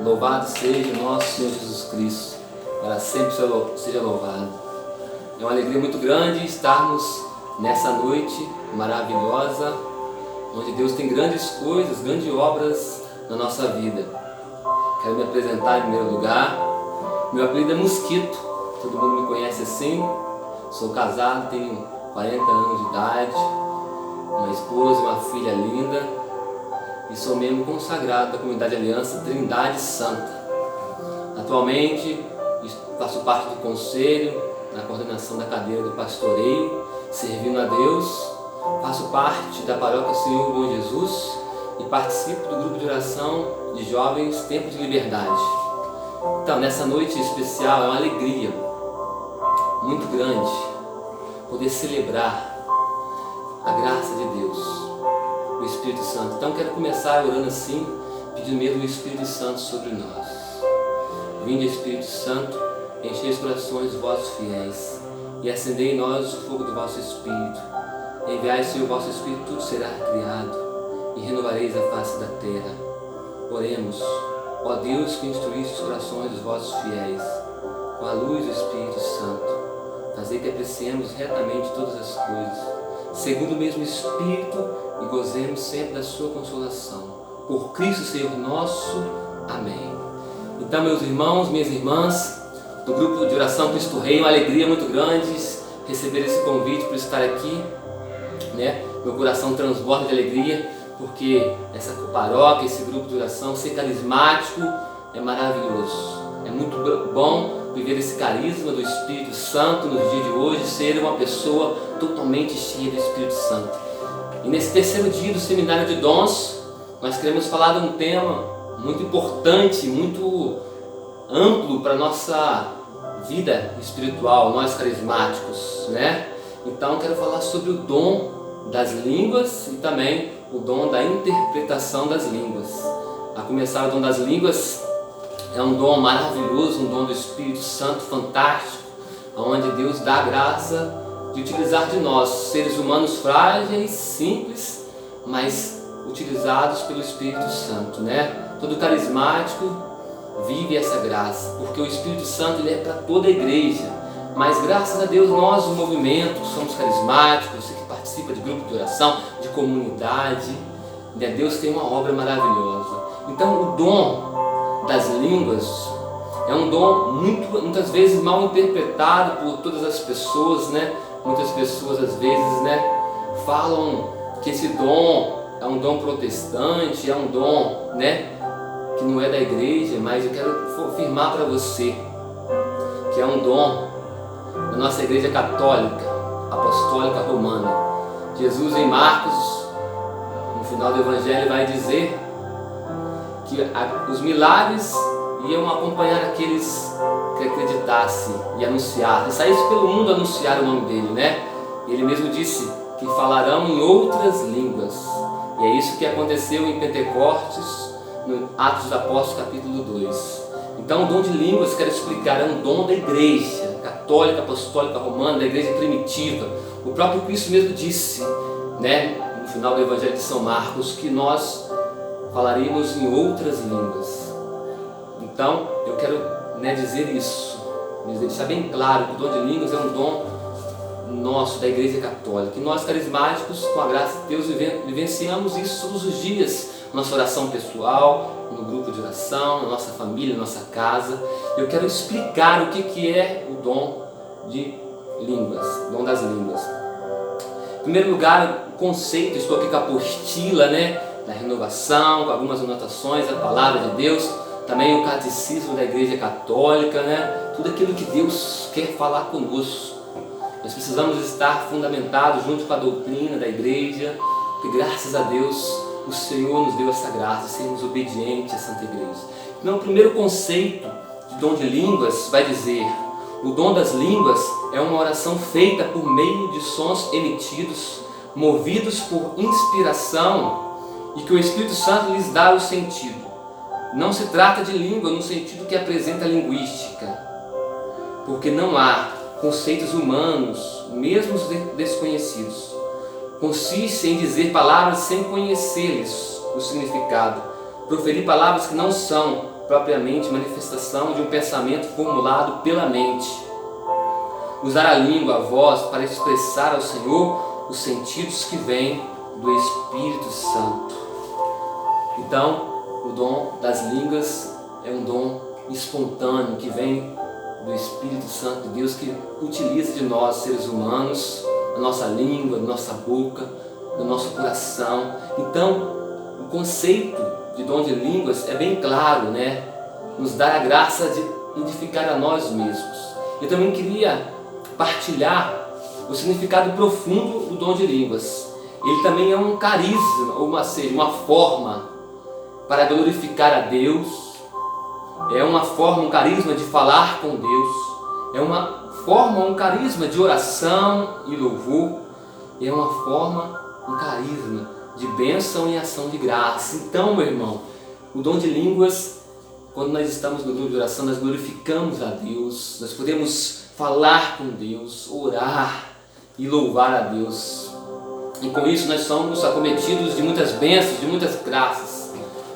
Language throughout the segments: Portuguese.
Louvado seja o nosso Senhor Jesus Cristo, para sempre seja louvado. É uma alegria muito grande estarmos nessa noite maravilhosa, onde Deus tem grandes coisas, grandes obras na nossa vida. Quero me apresentar em primeiro lugar. Meu apelido é Mosquito, todo mundo me conhece assim. Sou casado, tenho 40 anos de idade, uma esposa, uma filha linda e sou membro consagrado da Comunidade Aliança Trindade Santa. Atualmente faço parte do conselho, na coordenação da cadeira do pastoreio, servindo a Deus. Faço parte da paróquia Senhor Bom Jesus e participo do grupo de oração de jovens Tempo de Liberdade. Então, nessa noite especial é uma alegria muito grande poder celebrar a graça de Deus, o Espírito Santo. Então quero começar orando assim, pedindo mesmo o Espírito Santo sobre nós. Vinde, Espírito Santo, enchei os corações dos vossos fiéis e acendei em nós o fogo do vosso Espírito. Enviai, Senhor, o vosso Espírito, tudo será criado e renovareis a face da terra. Oremos. Ó Deus, que instruísse os corações dos vossos fiéis com a luz do Espírito Santo, fazer que apreciemos retamente todas as coisas, segundo o mesmo Espírito, e gozemos sempre da sua consolação. Por Cristo Senhor nosso. Amém. Então, meus irmãos, minhas irmãs, do grupo de oração Cristo Rei, uma alegria muito grande receber esse convite por estar aqui, né? Meu coração transborda de alegria, porque essa paróquia, esse grupo de oração, ser carismático é maravilhoso. É muito bom viver esse carisma do Espírito Santo nos dias de hoje, ser uma pessoa totalmente cheia do Espírito Santo. E nesse terceiro dia do Seminário de Dons, nós queremos falar de um tema muito importante, muito amplo para a nossa vida espiritual, nós carismáticos, né? Então quero falar sobre o dom das línguas e também o dom da interpretação das línguas. A começar, o dom das línguas é um dom maravilhoso, um dom do Espírito Santo fantástico, onde Deus dá a graça de utilizar de nós, seres humanos frágeis, simples, mas utilizados pelo Espírito Santo, né? Todo carismático vive essa graça, porque o Espírito Santo ele é para toda a igreja, mas graças a Deus nós, o movimento, somos carismáticos, você que participa de grupo de oração, de comunidade, né? Deus tem uma obra maravilhosa. Então o dom das línguas é um dom muitas vezes mal interpretado por todas as pessoas, né? Muitas pessoas às vezes, né, falam que esse dom é um dom protestante, é um dom, né, que não é da igreja, mas eu quero afirmar para você que é um dom da nossa igreja católica, apostólica romana. Jesus em Marcos, no final do Evangelho, vai dizer que os milagres iam acompanhar aqueles que acreditassem e anunciassem, saíssem pelo mundo anunciar o nome dele, né? Ele mesmo disse que falarão em outras línguas. E é isso que aconteceu em Pentecostes, no Atos dos Apóstolos, capítulo 2. Então, o dom de línguas, quero explicar, é um dom da igreja católica, apostólica, romana, da igreja primitiva. O próprio Cristo mesmo disse, né, no final do Evangelho de São Marcos, que nós falaremos em outras línguas. Então, eu quero, né, dizer isso, deixar bem claro que o dom de línguas é um dom nosso, da Igreja Católica. E nós, carismáticos, com a graça de Deus, vivenciamos isso todos os dias, na nossa oração pessoal, no grupo de oração, na nossa família, na nossa casa. Eu quero explicar o que é o dom de línguas, o dom das línguas. Em primeiro lugar, o conceito, estou aqui com a apostila, né, da renovação, com algumas anotações da palavra de Deus, também o catecismo da Igreja Católica, né? Tudo aquilo que Deus quer falar conosco. Nós precisamos estar fundamentados junto com a doutrina da Igreja, porque graças a Deus o Senhor nos deu essa graça de sermos obedientes à Santa Igreja. Então, o primeiro conceito de dom de línguas vai dizer: o dom das línguas é uma oração feita por meio de sons emitidos, movidos por inspiração, e que o Espírito Santo lhes dá o sentido. Não se trata de língua no sentido que apresenta a linguística, porque não há conceitos humanos, mesmo os desconhecidos. Consiste em dizer palavras sem conhecer-lhes o significado, proferir palavras que não são propriamente manifestação de um pensamento formulado pela mente. Usar a língua, a voz, para expressar ao Senhor os sentidos que vêm do Espírito Santo. Então, o dom das línguas é um dom espontâneo que vem do Espírito Santo de Deus, que utiliza de nós, seres humanos, a nossa língua, a nossa boca, o nosso coração. Então, o conceito de dom de línguas é bem claro, né? Nos dá a graça de edificar a nós mesmos. Eu também queria partilhar o significado profundo do dom de línguas. Ele também é um carisma, ou uma forma para glorificar a Deus. É uma forma, um carisma de falar com Deus. É uma forma, um carisma de oração e louvor. É uma forma, um carisma de bênção e ação de graça. Então, meu irmão, o dom de línguas, quando nós estamos no grupo de oração, nós glorificamos a Deus. Nós podemos falar com Deus, orar e louvar a Deus. E com isso nós somos acometidos de muitas bênçãos, de muitas graças,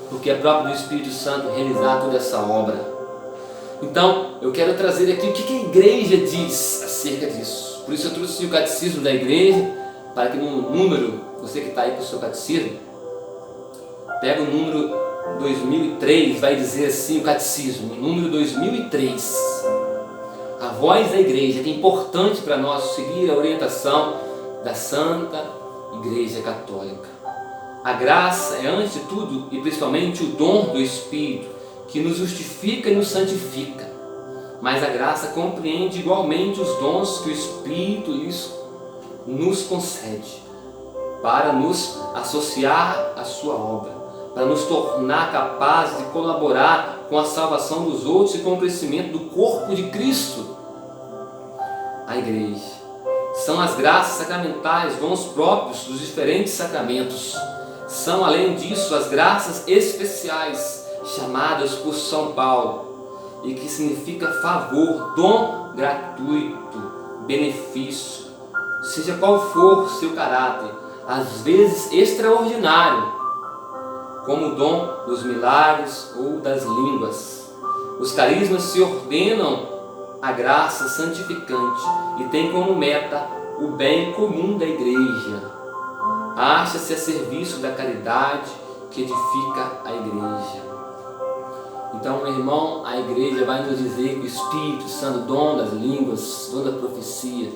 porque é próprio do Espírito Santo realizar toda essa obra. Então, eu quero trazer aqui o que a igreja diz acerca disso. Por isso eu trouxe o catecismo da igreja, para que no número, você que está aí com o seu catecismo, pega o número 2003, vai dizer assim o catecismo, número 2003. A voz da igreja, que é importante para nós seguir a orientação da Santa Igreja Católica. A graça é, antes de tudo e principalmente, o dom do Espírito, que nos justifica e nos santifica. Mas a graça compreende igualmente os dons que o Espírito nos concede, para nos associar à sua obra, para nos tornar capazes de colaborar com a salvação dos outros e com o crescimento do corpo de Cristo, a igreja. São as graças sacramentais, dons próprios dos diferentes sacramentos. São, além disso, as graças especiais, chamadas por São Paulo, e que significa favor, dom gratuito, benefício, seja qual for seu caráter, às vezes extraordinário, como o dom dos milagres ou das línguas. Os carismas se ordenam à graça santificante e têm como meta o bem comum da igreja. Acha-se a serviço da caridade que edifica a igreja. Então, meu irmão, a igreja vai nos dizer que o Espírito Santo, dom das línguas, dom da profecia,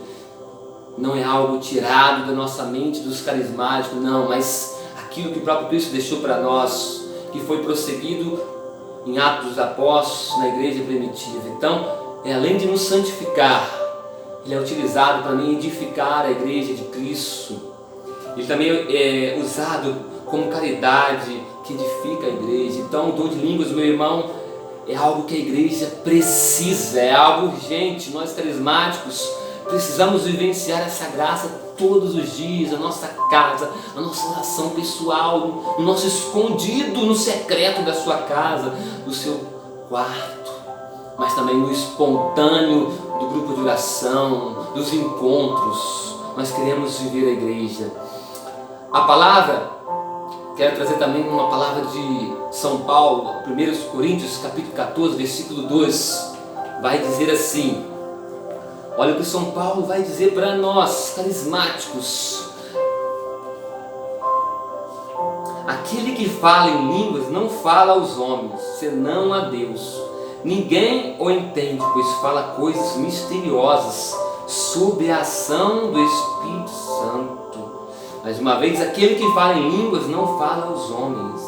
não é algo tirado da nossa mente dos carismáticos, não, mas aquilo que o próprio Cristo deixou para nós, que foi prosseguido em Atos dos Apóstolos, na igreja primitiva. Então, além de nos santificar, ele é utilizado para edificar a igreja de Cristo. Ele também é usado como caridade que edifica a igreja. Então, o dom de línguas, meu irmão, é algo que a igreja precisa, é algo urgente. Nós carismáticos precisamos vivenciar essa graça todos os dias, na nossa casa, na nossa oração pessoal, no nosso escondido, no secreto da sua casa, do seu quarto, mas também no espontâneo do grupo de oração, dos encontros. Nós queremos viver a igreja. A palavra, quero trazer também uma palavra de São Paulo, 1 Coríntios capítulo 14, versículo 2, vai dizer assim: olha o que São Paulo vai dizer para nós, carismáticos. Aquele que fala em línguas não fala aos homens, senão a Deus. Ninguém o entende, pois fala coisas misteriosas sob a ação do Espírito Santo. Mais uma vez, aquele que fala em línguas não fala aos homens,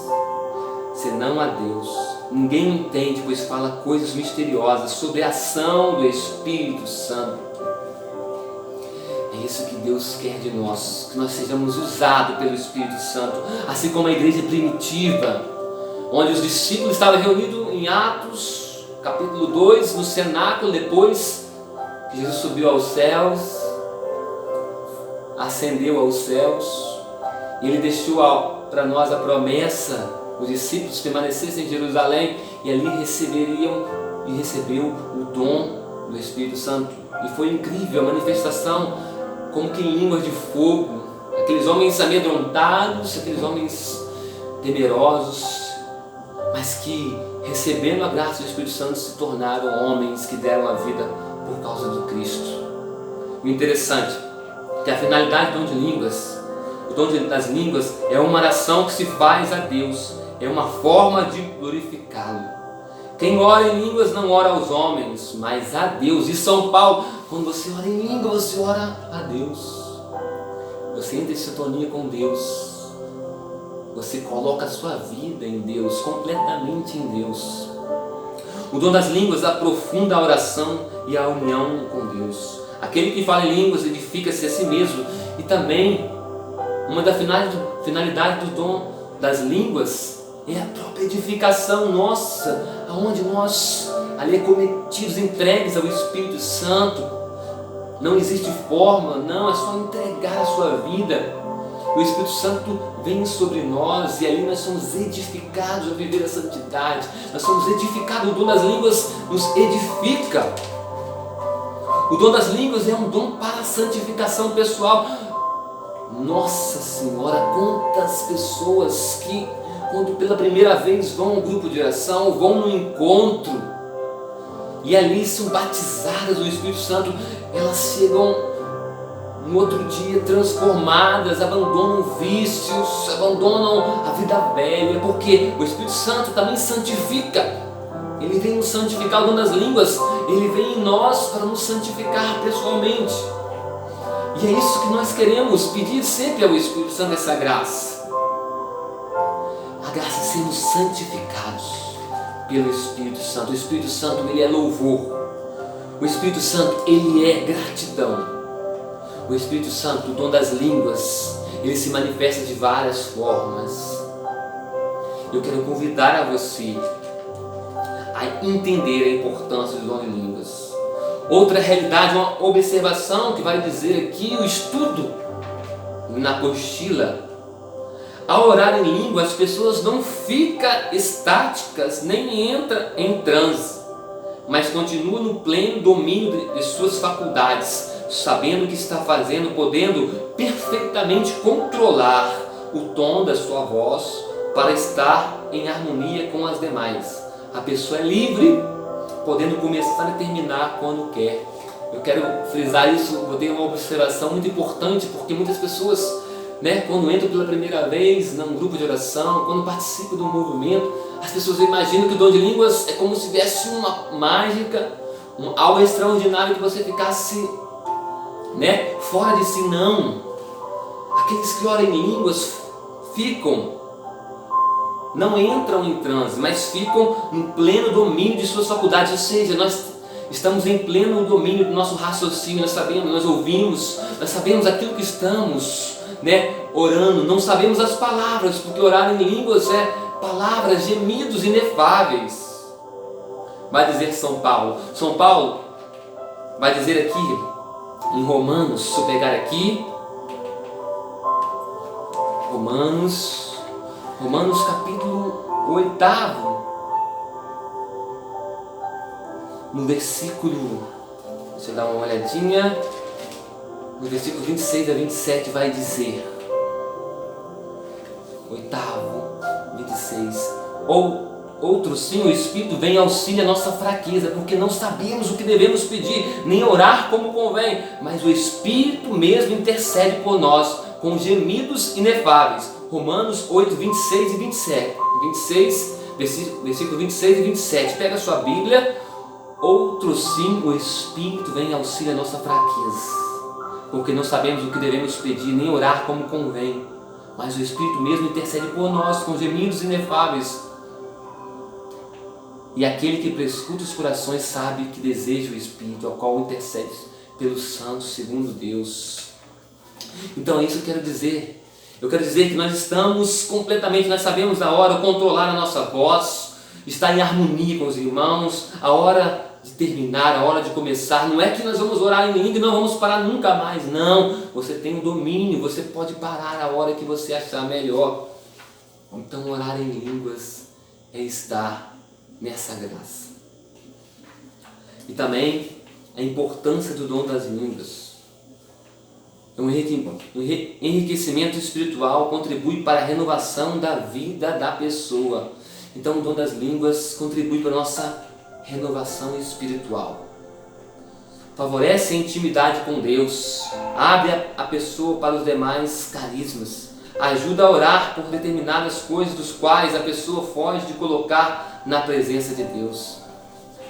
senão a Deus. Ninguém entende, pois fala coisas misteriosas sobre a ação do Espírito Santo. É isso que Deus quer de nós, que nós sejamos usados pelo Espírito Santo, assim como a igreja primitiva, onde os discípulos estavam reunidos em Atos, capítulo 2, no cenáculo, depois que Jesus subiu aos céus, ascendeu aos céus, e Ele deixou para nós a promessa: os discípulos permanecessem em Jerusalém e ali recebeu o dom do Espírito Santo. E foi incrível a manifestação, como que em línguas de fogo, aqueles homens amedrontados, aqueles homens temerosos, mas que, recebendo a graça do Espírito Santo, se tornaram homens que deram a vida por causa do Cristo. O interessante é que a finalidade do dom de línguas, o dom das línguas, é uma oração que se faz a Deus, é uma forma de glorificá-lo. Quem ora em línguas não ora aos homens, mas a Deus. E São Paulo, quando você ora em língua, você ora a Deus. Você entra em sintonia com Deus. Você coloca a sua vida em Deus, completamente em Deus. O dom das línguas aprofunda a oração e a união com Deus. Aquele que fala em línguas edifica-se a si mesmo. E também, uma das finalidades do dom das línguas é a própria edificação nossa, aonde nós, ali cometidos, entregues ao Espírito Santo. Não existe forma, não, é só entregar a sua vida. O Espírito Santo vem sobre nós e ali nós somos edificados a viver a santidade. Nós somos edificados, o dom das línguas nos edifica. O dom das línguas é um dom para a santificação pessoal. Nossa Senhora, quantas pessoas que, quando pela primeira vez vão a um grupo de oração, vão no encontro e ali são batizadas no Espírito Santo, elas chegam no outro dia transformadas, abandonam vícios, abandonam a vida velha, porque o Espírito Santo também santifica. Ele vem nos santificar. O dom das línguas, ele vem em nós para nos santificar pessoalmente. E é isso que nós queremos pedir sempre ao Espírito Santo, essa graça. A graça de sermos santificados pelo Espírito Santo. O Espírito Santo, ele é louvor. O Espírito Santo, ele é gratidão. O Espírito Santo, o dom das línguas, ele se manifesta de várias formas. Eu quero convidar a você a entender a importância do dom de línguas. Outra realidade, uma observação que vai dizer aqui, o estudo na apostila. Ao orar em língua, as pessoas não ficam estáticas, nem entram em transe, mas continuam no pleno domínio de suas faculdades, sabendo o que está fazendo, podendo perfeitamente controlar o tom da sua voz para estar em harmonia com as demais. A pessoa é livre, podendo começar e terminar quando quer. Eu quero frisar isso, eu dei uma observação muito importante, porque muitas pessoas, quando entram pela primeira vez num grupo de oração, quando participam do movimento, as pessoas imaginam que o dom de línguas é como se tivesse uma mágica, algo extraordinário que você ficasse fora de si. Não. Aqueles que oram em línguas não entram em transe, mas ficam no pleno domínio de suas faculdades. Ou seja, nós estamos em pleno domínio do nosso raciocínio. Nós sabemos, nós ouvimos, nós sabemos aquilo que estamos orando. Não sabemos as palavras, porque orar em línguas é palavras, gemidos inefáveis. Vai dizer São Paulo. São Paulo vai dizer aqui em Romanos, se eu pegar aqui, Romanos capítulo 8, no versículo, deixa eu dar uma olhadinha, no versículo 26 a 27 vai dizer, 8, 26, outro sim, o Espírito vem auxiliar a nossa fraqueza, porque não sabemos o que devemos pedir, nem orar como convém, mas o Espírito mesmo intercede por nós, com gemidos inefáveis. Romanos 8, 26 e 27. Versículo 26 e 27. Pega a sua Bíblia. Outro sim, o Espírito vem auxiliar a nossa fraqueza, porque não sabemos o que devemos pedir, nem orar como convém, mas o Espírito mesmo intercede por nós, com gemidos inefáveis. E aquele que prescruta os corações sabe que deseja o Espírito, ao qual intercede pelos santos segundo Deus. Então é isso que eu quero dizer. Eu quero dizer que nós estamos completamente, nós sabemos a hora, controlar a nossa voz, estar em harmonia com os irmãos, a hora de terminar, a hora de começar. Não é que nós vamos orar em língua e não vamos parar nunca mais. Não, você tem um domínio, você pode parar a hora que você achar melhor. Então orar em línguas é estar nessa graça. E também a importância do dom das línguas. Um enriquecimento espiritual contribui para a renovação da vida da pessoa. Então o dom das línguas contribui para a nossa renovação espiritual. Favorece a intimidade com Deus, abre a pessoa para os demais carismas, ajuda a orar por determinadas coisas dos quais a pessoa foge de colocar na presença de Deus.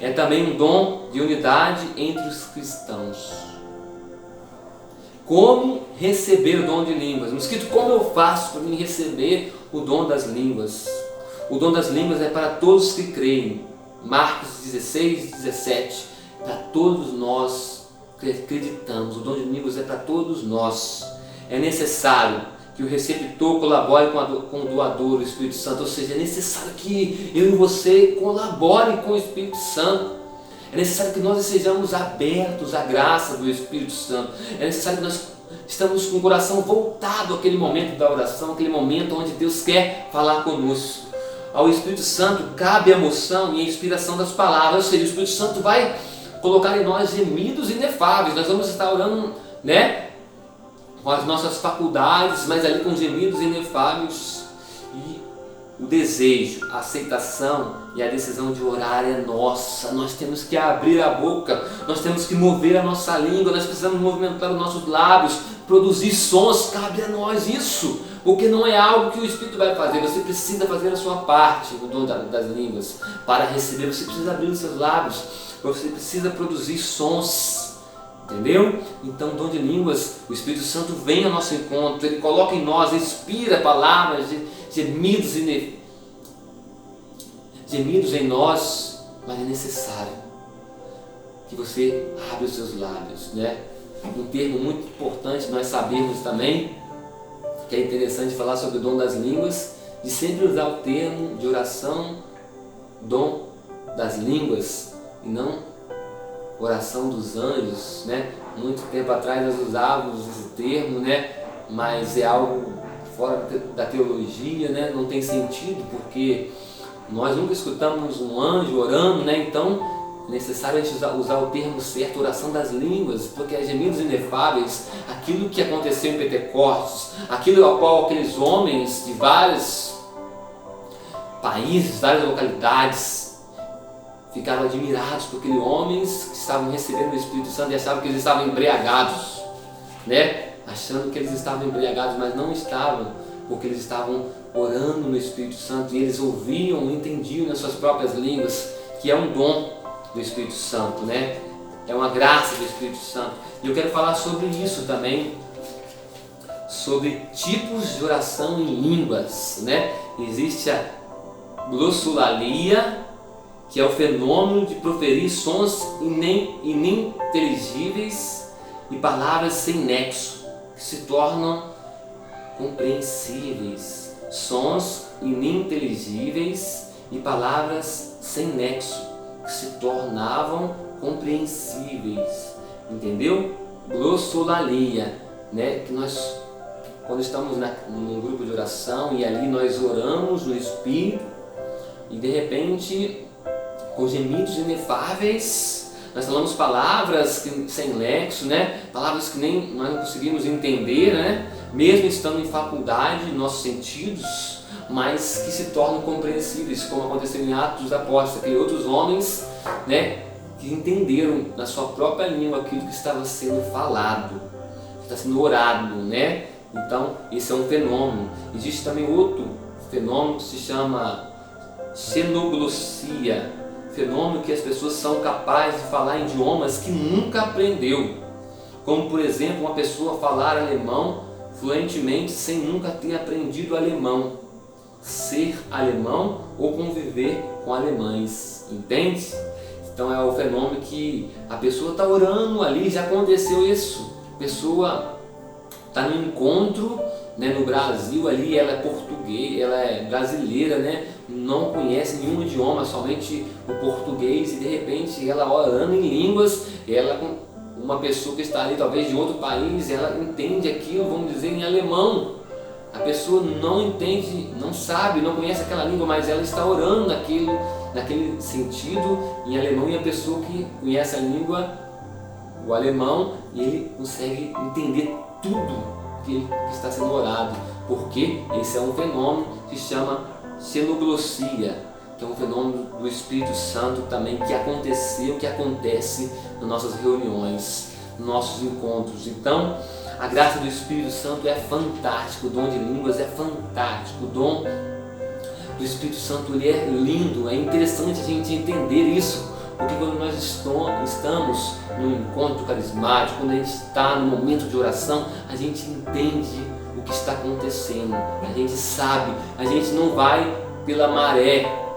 É também um dom de unidade entre os cristãos. Como receber o dom de línguas? Mosquito, como eu faço para mim receber o dom das línguas? O dom das línguas é para todos que creem. Marcos 16, 17. Para todos nós que acreditamos. O dom de línguas é para todos nós. É necessário que o receptor colabore com o doador, o Espírito Santo. Ou seja, é necessário que eu e você colaborem com o Espírito Santo. É necessário que nós sejamos abertos à graça do Espírito Santo. É necessário que nós estamos com o coração voltado àquele momento da oração, aquele momento onde Deus quer falar conosco. Ao Espírito Santo cabe a emoção e a inspiração das palavras. Ou seja, o Espírito Santo vai colocar em nós gemidos inefáveis. Nós vamos estar orando, com as nossas faculdades, mas ali com gemidos inefáveis. E o desejo, a aceitação e a decisão de orar é nossa. Nós temos que abrir a boca, nós temos que mover a nossa língua, nós precisamos movimentar os nossos lábios, produzir sons. Cabe a nós isso, porque não é algo que o Espírito vai fazer. Você precisa fazer a sua parte no dom das línguas. Para receber, você precisa abrir os seus lábios, você precisa produzir sons. Entendeu? Então, o dom de línguas, o Espírito Santo vem ao nosso encontro, Ele coloca em nós, inspira palavras, gemidos em nós, mas é necessário que você abra os seus lábios, Um termo muito importante nós sabemos também, que é interessante falar sobre o dom das línguas, de sempre usar o termo de oração, dom das línguas, e não oração dos anjos, Muito tempo atrás nós usávamos esse termo, Mas é algo fora da teologia, Não tem sentido, porque nós nunca escutamos um anjo orando, Então é necessário a gente usar o termo certo, oração das línguas, porque é gemidos inefáveis, aquilo que aconteceu em Pentecostes, aquilo ao qual aqueles homens de vários países, várias localidades, ficaram admirados por aqueles homens que estavam recebendo o Espírito Santo e achavam que eles estavam embriagados, Achando que eles estavam embriagados, mas não estavam, porque eles estavam orando no Espírito Santo e eles ouviam, entendiam nas suas próprias línguas, que é um dom do Espírito Santo, É uma graça do Espírito Santo. E eu quero falar sobre isso também, sobre tipos de oração em línguas, Existe a glossolalia, que é o fenômeno de proferir sons ininteligíveis e palavras sem nexo, que se tornam compreensíveis. Sons ininteligíveis e palavras sem nexo, que se tornavam compreensíveis. Entendeu? Glossolalia, que nós, quando estamos num grupo de oração e ali nós oramos no Espírito e de repente, com gemidos inefáveis, nós falamos palavras sem nexo, Palavras que nem nós não conseguimos entender, Mesmo estando em faculdade, nossos sentidos, mas que se tornam compreensíveis, como aconteceu em Atos dos Apóstolos, aqueles outros homens, que entenderam na sua própria língua aquilo que estava sendo falado, que está sendo orado, Então, esse é um fenômeno. Existe também outro fenômeno que se chama xenoglossia, fenômeno que as pessoas são capazes de falar idiomas que nunca aprendeu, como por exemplo uma pessoa falar alemão fluentemente sem nunca ter aprendido alemão, ser alemão ou conviver com alemães, entende? Então é o fenômeno que a pessoa está orando ali, já aconteceu isso, a pessoa está no encontro, no Brasil ali, ela é português, ela é brasileira, não conhece nenhum idioma, somente o português, e de repente ela orando em línguas, uma pessoa que está ali talvez de outro país, ela entende aquilo, vamos dizer, em alemão. A pessoa não entende, não sabe, não conhece aquela língua, mas ela está orando naquele sentido em alemão, e a pessoa que conhece a língua, o alemão, e ele consegue entender tudo que está sendo orado, porque esse é um fenômeno que se chama xenoglossia, que é um fenômeno do Espírito Santo também, que aconteceu, que acontece nas nossas reuniões, nos nossos encontros. Então, a graça do Espírito Santo é fantástica, o dom de línguas é fantástico, o dom do Espírito Santo ele é lindo, é interessante a gente entender isso, porque quando nós estamos no encontro carismático, quando a gente está no momento de oração, a gente entende o que está acontecendo, a gente sabe, a gente não vai pela maré,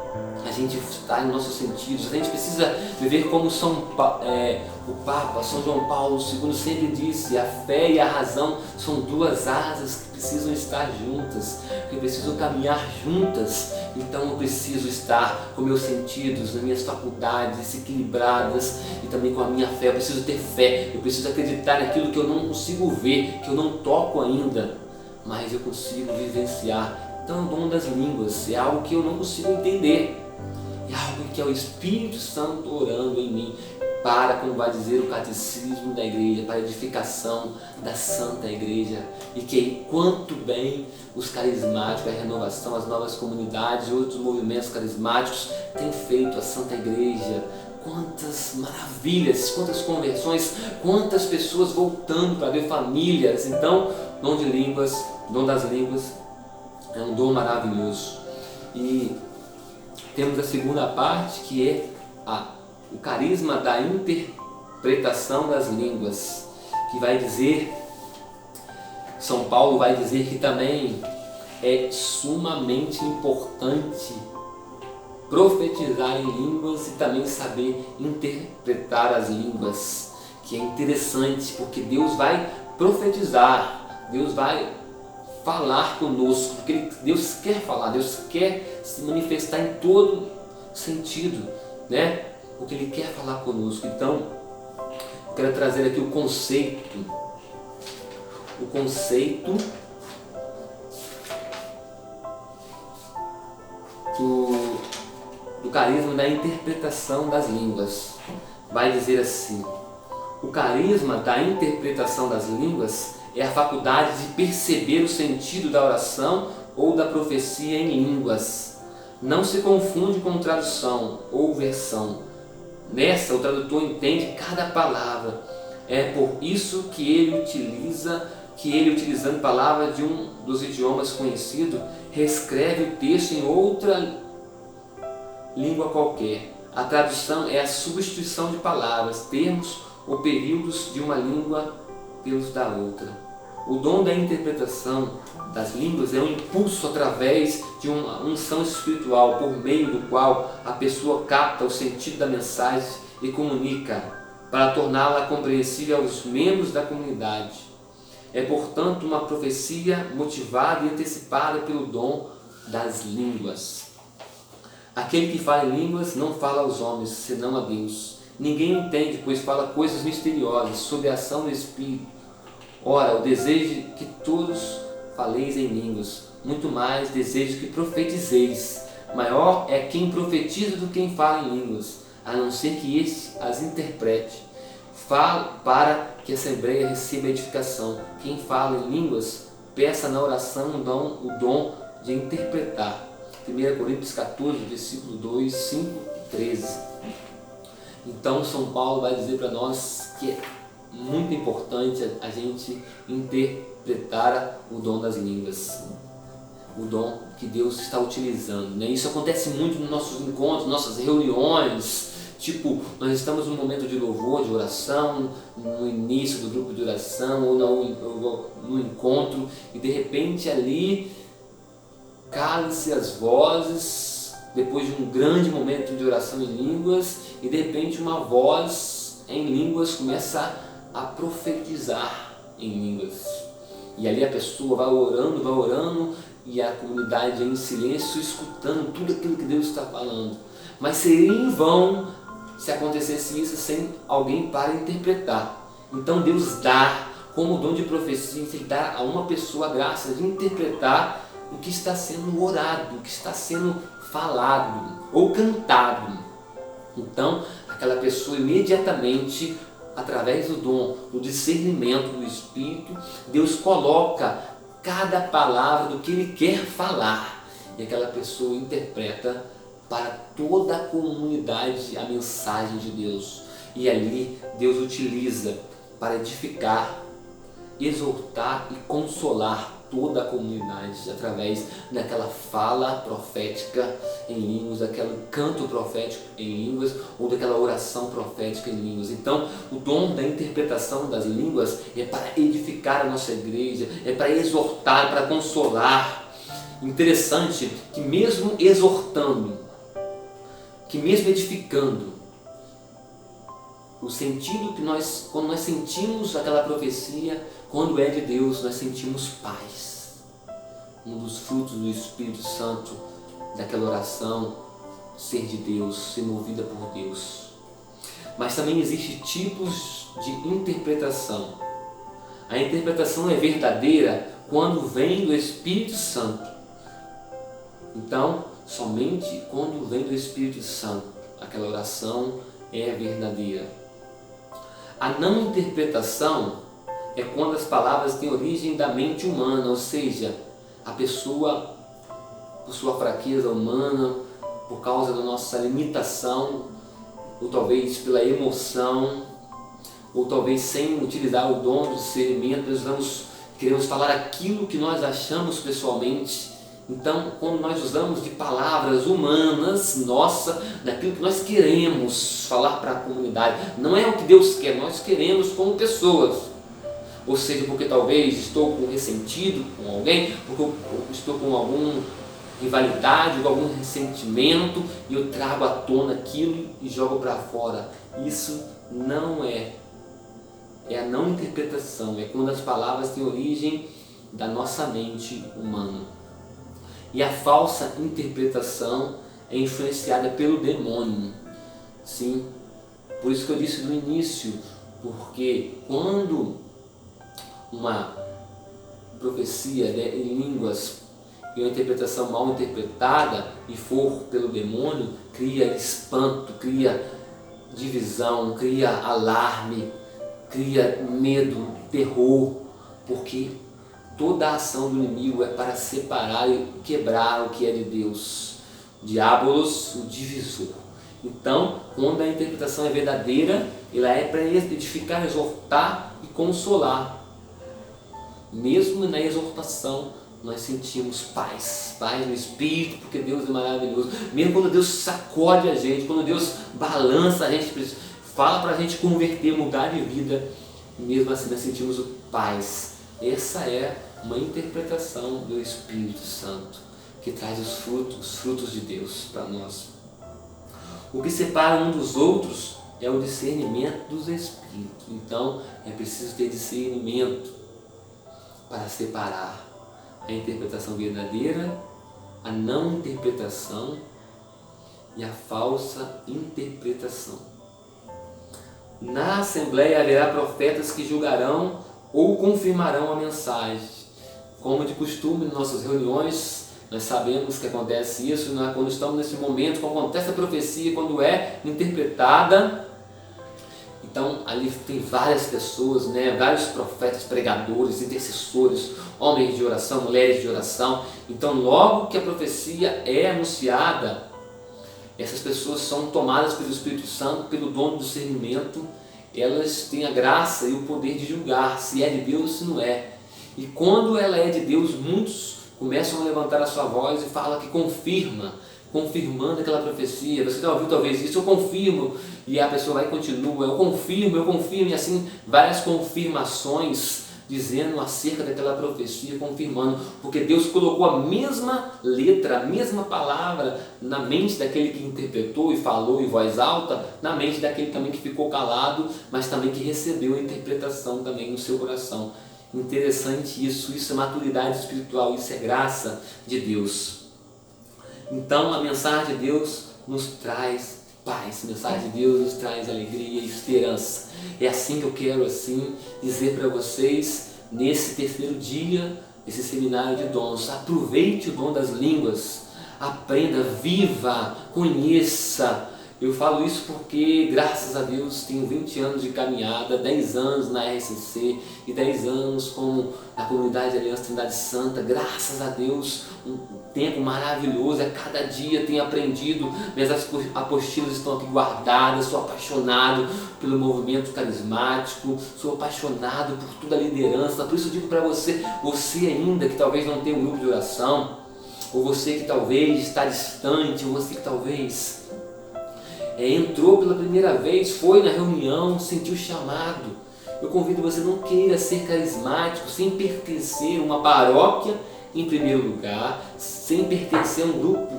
a gente está em nossos sentidos, a gente precisa viver como o Papa São João Paulo II sempre disse: a fé e a razão são duas asas que precisam estar juntas, que precisam caminhar juntas. Então eu preciso estar com meus sentidos, nas minhas faculdades equilibradas e também com a minha fé. Eu preciso ter fé, eu preciso acreditar naquilo que eu não consigo ver, que eu não toco ainda, mas eu consigo vivenciar. Então o dom das línguas é algo que eu não consigo entender, é algo que é o Espírito Santo orando em mim, para, como vai dizer o catecismo da igreja, para a edificação da Santa Igreja. E que quanto bem os carismáticos, a renovação, as novas comunidades e outros movimentos carismáticos têm feito a Santa Igreja. Quantas maravilhas, quantas conversões, quantas pessoas voltando para ver famílias. Então, dom de línguas, dom das línguas é um dom maravilhoso. E temos a segunda parte, que é o carisma da interpretação das línguas, que vai dizer, São Paulo vai dizer que também é sumamente importante profetizar em línguas e também saber interpretar as línguas, que é interessante, porque Deus vai profetizar, Deus vai falar conosco, porque Deus quer falar, Deus quer se manifestar em todo sentido, né? Porque Ele quer falar conosco. Então, eu quero trazer aqui o conceito do carisma da interpretação das línguas. Vai dizer assim: o carisma da interpretação das línguas é a faculdade de perceber o sentido da oração ou da profecia em línguas. Não se confunde com tradução ou versão. Nessa, o tradutor entende cada palavra. É por isso que ele utilizando palavras de um dos idiomas conhecido, reescreve o texto em outra língua qualquer. A tradução é a substituição de palavras, termos ou períodos de uma língua pelos da outra. O dom da interpretação das línguas é um impulso através de uma unção espiritual, por meio do qual a pessoa capta o sentido da mensagem e comunica, para torná-la compreensível aos membros da comunidade. É, portanto, uma profecia motivada e antecipada pelo dom das línguas. Aquele que fala em línguas não fala aos homens, senão a Deus. Ninguém entende, pois fala coisas misteriosas sobre a ação do Espírito. Ora, o desejo que todos faleis em línguas, muito mais desejo que profetizeis. Maior é quem profetiza do que quem fala em línguas, a não ser que este as interprete. Fala para que a Assembleia receba edificação. Quem fala em línguas, peça na oração o dom de interpretar. 1 Coríntios 14, versículo 2, 5, 13. Então São Paulo vai dizer para nós que é muito importante a gente interpretar o dom das línguas, o dom que Deus está utilizando, né? Isso acontece muito nos nossos encontros, nossas reuniões. Tipo, nós estamos num momento de louvor, de oração, no início do grupo de oração ou no encontro, e de repente ali calam-se as vozes depois de um grande momento de oração em línguas, e de repente uma voz em línguas começa a profetizar em línguas, e ali a pessoa vai orando e a comunidade em silêncio escutando tudo aquilo que Deus está falando. Mas seria em vão se acontecesse isso sem alguém para interpretar. Então Deus dá como dom de profecia, Ele dá a uma pessoa a graça de interpretar o que está sendo orado, o que está sendo falado ou cantado. Então aquela pessoa imediatamente, através do dom, do discernimento do Espírito, Deus coloca cada palavra do que Ele quer falar, e aquela pessoa interpreta para toda a comunidade a mensagem de Deus. E ali Deus utiliza para edificar, exortar e consolar toda a comunidade através daquela fala profética em línguas, daquele canto profético em línguas ou daquela oração profética em línguas. Então, o dom da interpretação das línguas é para edificar a nossa igreja, é para exortar, para consolar. Interessante que mesmo exortando, que mesmo edificando, o sentido que quando nós sentimos aquela profecia, quando é de Deus, nós sentimos paz. Um dos frutos do Espírito Santo, daquela oração, ser de Deus, ser movida por Deus. Mas também existem tipos de interpretação. A interpretação é verdadeira quando vem do Espírito Santo. Então, somente quando vem do Espírito Santo, aquela oração é verdadeira. A não interpretação é quando as palavras têm origem da mente humana, ou seja, a pessoa, por sua fraqueza humana, por causa da nossa limitação, ou talvez pela emoção, ou talvez sem utilizar o dom do discernimento, nós queremos falar aquilo que nós achamos pessoalmente. Então, quando nós usamos de palavras humanas, daquilo que nós queremos falar para a comunidade, não é o que Deus quer, nós queremos como pessoas. Ou seja, porque talvez estou ressentido com alguém, porque eu estou com alguma rivalidade ou algum ressentimento e eu trago à tona aquilo e jogo para fora. Isso não é a não interpretação, é quando as palavras têm origem da nossa mente humana. E a falsa interpretação é influenciada pelo demônio. Sim, por isso que eu disse no início, porque quando uma profecia em línguas e uma interpretação mal interpretada e for pelo demônio, cria espanto, cria divisão, cria alarme, cria medo, terror, porque toda a ação do inimigo é para separar e quebrar o que é de Deus. Diabolos, o divisor. Então, quando a interpretação é verdadeira, ela é para edificar, exortar e consolar. Mesmo na exortação, nós sentimos paz no Espírito, porque Deus é maravilhoso. Mesmo quando Deus sacode a gente, quando Deus balança a gente, fala para a gente converter, mudar de vida, mesmo assim nós sentimos paz. Essa é uma interpretação do Espírito Santo, que traz os frutos de Deus para nós. O que separa um dos outros é o discernimento dos Espíritos. Então, é preciso ter discernimento para separar a interpretação verdadeira, a não interpretação e a falsa interpretação. Na Assembleia haverá profetas que julgarão ou confirmarão a mensagem. Como de costume, em nossas reuniões, nós sabemos que acontece isso, quando estamos nesse momento, quando acontece a profecia, quando é interpretada. Então, ali tem várias pessoas, vários profetas, pregadores, intercessores, homens de oração, mulheres de oração. Então, logo que a profecia é anunciada, essas pessoas são tomadas pelo Espírito Santo, pelo dom do discernimento. Elas têm a graça e o poder de julgar se é de Deus ou se não é. E quando ela é de Deus, muitos começam a levantar a sua voz e falam que confirmando aquela profecia. Você já ouviu talvez isso? Eu confirmo. E a pessoa vai e continua, eu confirmo, e assim várias confirmações dizendo acerca daquela profecia, confirmando, porque Deus colocou a mesma letra, a mesma palavra na mente daquele que interpretou e falou em voz alta, na mente daquele também que ficou calado, mas também que recebeu a interpretação também no seu coração. Interessante isso é maturidade espiritual, isso é graça de Deus. Então a mensagem de Deus nos traz paz, a mensagem de Deus nos traz alegria e esperança. É assim que eu quero dizer para vocês nesse terceiro dia, esse seminário de dons. Aproveite o dom das línguas, aprenda, viva, conheça Eu falo isso porque, graças a Deus, tenho 20 anos de caminhada, 10 anos na RCC e 10 anos com a comunidade Aliança Trindade Santa. Graças a Deus, um tempo maravilhoso. A cada dia tenho aprendido, minhas apostilas estão aqui guardadas. Sou apaixonado pelo movimento carismático, sou apaixonado por toda a liderança. Por isso eu digo para você, você ainda que talvez não tenha um grupo de oração, ou você que talvez está distante, ou você que talvez entrou pela primeira vez, foi na reunião, sentiu o chamado. Eu convido você, não queira ser carismático sem pertencer a uma paróquia em primeiro lugar, sem pertencer a um grupo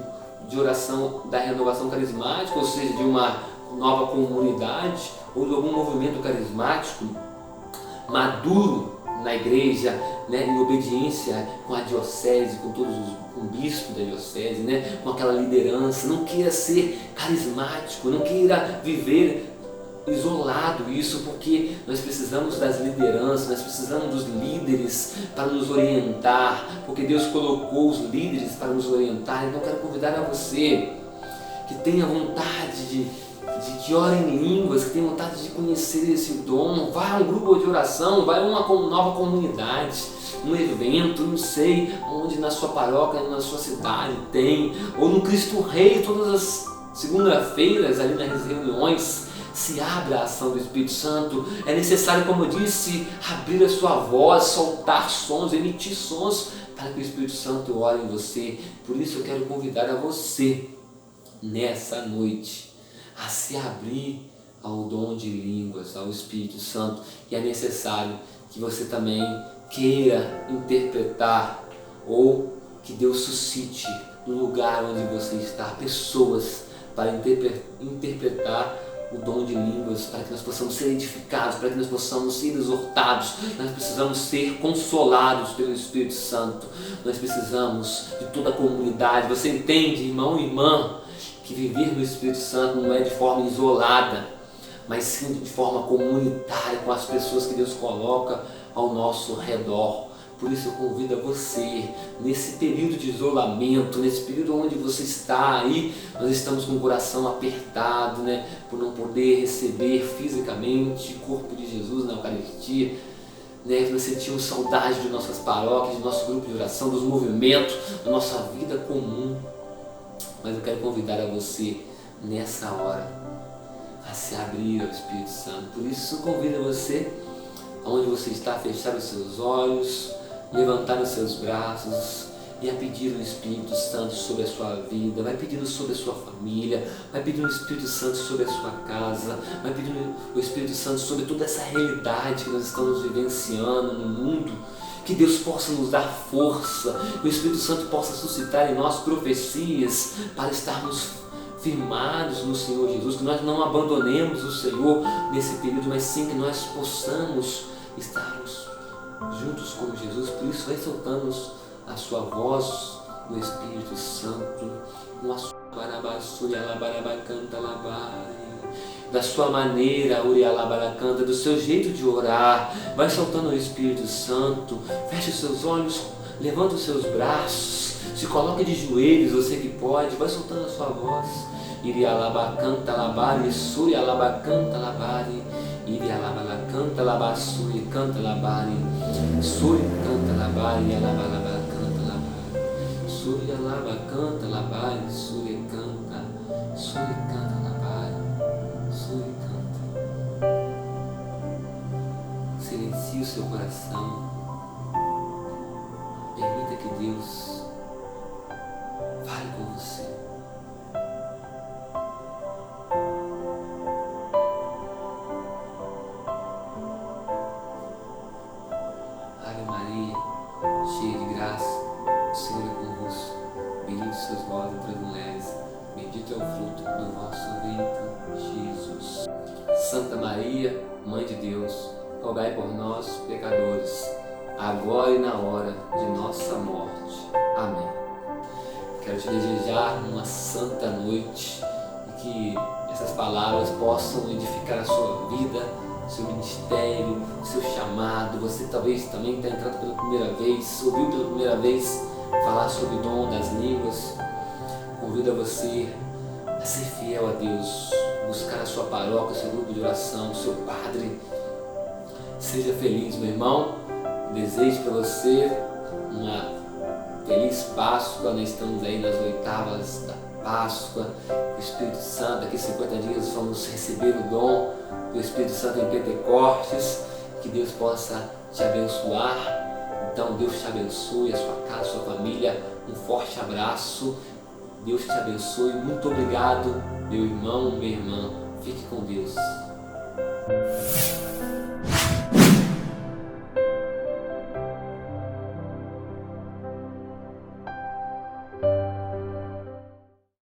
de oração da renovação carismática, ou seja, de uma nova comunidade ou de algum movimento carismático maduro na igreja, né, em obediência com a diocese, com o bispo da diocese, né, com aquela liderança. Não queira ser carismático, não queira viver isolado isso, porque nós precisamos das lideranças, nós precisamos dos líderes para nos orientar, porque Deus colocou os líderes para nos orientar. Então eu quero convidar a você que tenha vontade de que ore em línguas, que tenha vontade de conhecer esse dom, vai a um grupo de oração, vai a uma nova comunidade, um evento, não sei onde na sua paróquia, na sua cidade tem, ou no Cristo Rei, todas as segundas-feiras ali nas reuniões, se abra a ação do Espírito Santo. É necessário, como eu disse, abrir a sua voz, soltar sons, emitir sons, para que o Espírito Santo ore em você. Por isso eu quero convidar a você, nessa noite, a se abrir ao dom de línguas, ao Espírito Santo. E é necessário que você também queira interpretar, ou que Deus suscite no lugar onde você está pessoas para interpretar o dom de línguas, para que nós possamos ser edificados, para que nós possamos ser exortados. Nós precisamos ser consolados pelo Espírito Santo. Nós precisamos de toda a comunidade. Você entende, irmão e irmã, que viver no Espírito Santo não é de forma isolada, mas sim de forma comunitária, com as pessoas que Deus coloca ao nosso redor. Por isso eu convido a você, nesse período de isolamento, nesse período onde você está aí, nós estamos com o coração apertado, né, por não poder receber fisicamente o corpo de Jesus na Eucaristia, né, nós sentimos saudade de nossas paróquias, do nosso grupo de oração, dos movimentos, da nossa vida comum. Mas eu quero convidar a você, nessa hora, a se abrir ao Espírito Santo. Por isso eu convido a você, aonde você está, a fechar os seus olhos, levantar os seus braços e a pedir o Espírito Santo sobre a sua vida. Vai pedindo sobre a sua família, vai pedindo o Espírito Santo sobre a sua casa, vai pedindo o Espírito Santo sobre toda essa realidade que nós estamos vivenciando no mundo. Que Deus possa nos dar força, que o Espírito Santo possa suscitar em nós profecias para estarmos firmados no Senhor Jesus, que nós não abandonemos o Senhor nesse período, mas sim que nós possamos estarmos juntos com Jesus. Por isso vai soltando a sua voz no Espírito Santo, da sua maneira, canta, do seu jeito de orar, vai soltando o Espírito Santo. Feche os seus olhos, levanta os seus braços, se coloque de joelhos, você que pode, vai soltando a sua voz. Irialabacanta labari, suri alabacanta labari, irialabacanta labasuri canta labari, suri canta labari, alabalabacanta labari, suri alabacanta labari, suri canta labari, suri canta. Silencie o seu coração, permita que Deus fale com você. Ave Maria, cheia de graça, o Senhor é convosco. Bendito sois vós entre as mulheres, bendito é o fruto do vosso ventre, Jesus. Santa Maria, Mãe de Deus, rogai por nós, pecadores, agora e na hora de nossa morte. Amém. Quero te desejar uma santa noite e que essas palavras possam edificar a sua vida, seu ministério, seu chamado. Você talvez também tenha entrado pela primeira vez, ouviu pela primeira vez falar sobre o dom das línguas. Convido a você a ser fiel a Deus, buscar a sua paróquia, seu grupo de oração, o seu padre. Seja feliz, meu irmão. Desejo para você uma feliz Páscoa. Nós estamos aí nas oitavas da Páscoa. O Espírito Santo, daqui a 50 dias vamos receber o dom do Espírito Santo em Pentecostes. Que Deus possa te abençoar. Então Deus te abençoe, a sua casa, a sua família. Um forte abraço. Deus te abençoe. Muito obrigado, meu irmão, minha irmã. Fique com Deus.